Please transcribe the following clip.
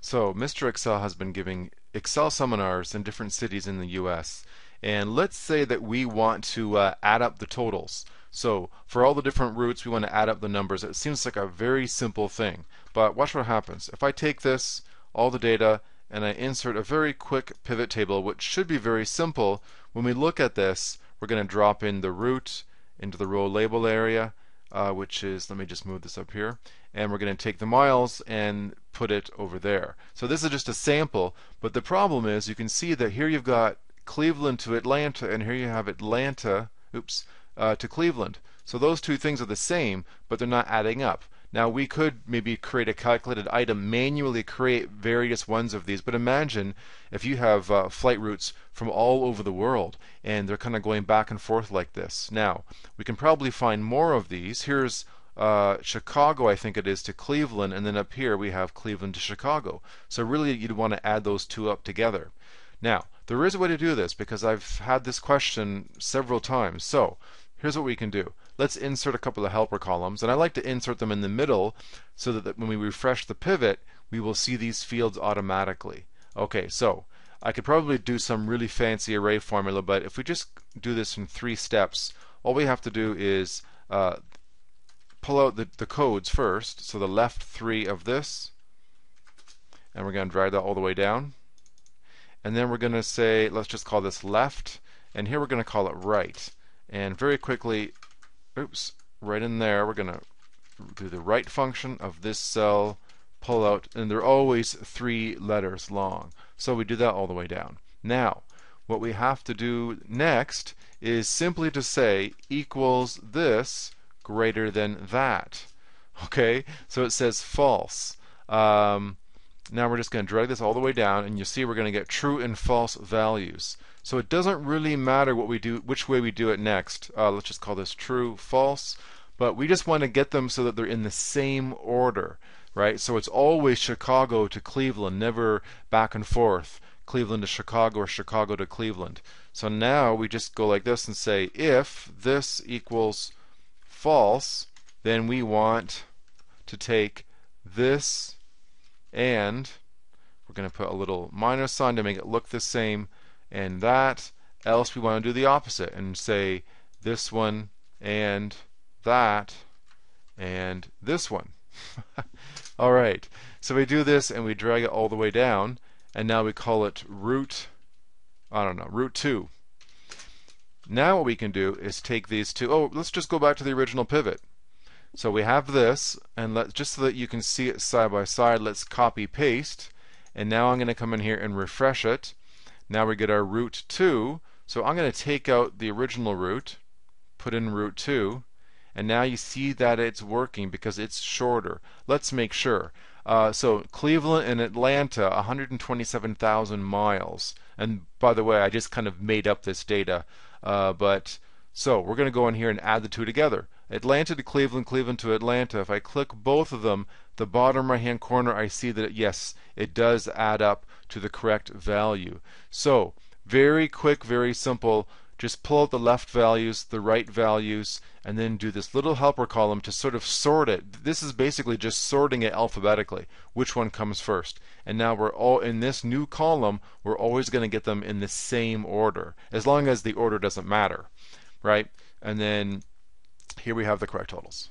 So, Mr. Excel has been giving Excel seminars in different cities in the US. And let's say that we want to add up the totals. So, for all the different routes, we want to add up the numbers. It seems like a very simple thing. But watch what happens. If I take this, all the data, and I insert a very quick pivot table, which should be very simple, when we look at this, we're going to drop in the route into the row label area, which is, let me just move this up here, and we're going to take the miles and put it over there. So this is just a sample, but the problem is you can see that here you've got Cleveland to Atlanta, and here you have Atlanta, to Cleveland. So those two things are the same, but they're not adding up. Now we could maybe create a calculated item, manually create various ones of these, but imagine if you have flight routes from all over the world and they're kind of going back and forth like this. Now we can probably find more of these. Here's Chicago, I think it is, to Cleveland, and then up here we have Cleveland to Chicago. So really you'd want to add those two up together. Now there is a way to do this because I've had this question several times. So here's what we can do. Let's insert a couple of helper columns, and I like to insert them in the middle so that when we refresh the pivot, we will see these fields automatically. Okay, so I could probably do some really fancy array formula, but if we just do this in 3 steps, all we have to do is pull out the codes first, so the left 3 of this, and we're going to drag that all the way down. And then we're going to say, let's just call this left, and here we're going to call it right. And very quickly, right in there, we're going to do the right function of this cell, pull out, and they're always 3 letters long. So we do that all the way down. Now, what we have to do next is simply to say equals this greater than that. Okay, so it says false. Now we're just going to drag this all the way down, and you see we're going to get true and false values. So it doesn't really matter what we do, which way we do it next. Let's just call this true, false. But we just want to get them so that they're in the same order, right? So it's always Chicago to Cleveland, never back and forth, Cleveland to Chicago or Chicago to Cleveland. So now we just go like this and say if this equals false, then we want to take this and we're going to put a little minus sign to make it look the same, and that, else we want to do the opposite and say this one and that and this one. Alright, so we do this and we drag it all the way down, and now we call it route, route 2. Now what we can do is take these two, let's just go back to the original pivot. So we have this, and just so that you can see it side by side, let's copy paste, and now I'm going to come in here and refresh it. Now we get our route 2, so I'm going to take out the original route, put in route 2, and now you see that it's working because it's shorter. Let's make sure. So Cleveland and Atlanta, 127,000 miles. And by the way, I just kind of made up this data. So we're going to go in here and add the two together. Atlanta to Cleveland, Cleveland to Atlanta. If I click both of them, the bottom right hand corner, I see that yes, it does add up to the correct value. So very quick, very simple. Just pull out the left values, the right values, and then do this little helper column to sort of sort it. This is basically just sorting it alphabetically, which one comes first. And now we're all in this new column, we're always going to get them in the same order, as long as the order doesn't matter, right? And then here we have the correct totals.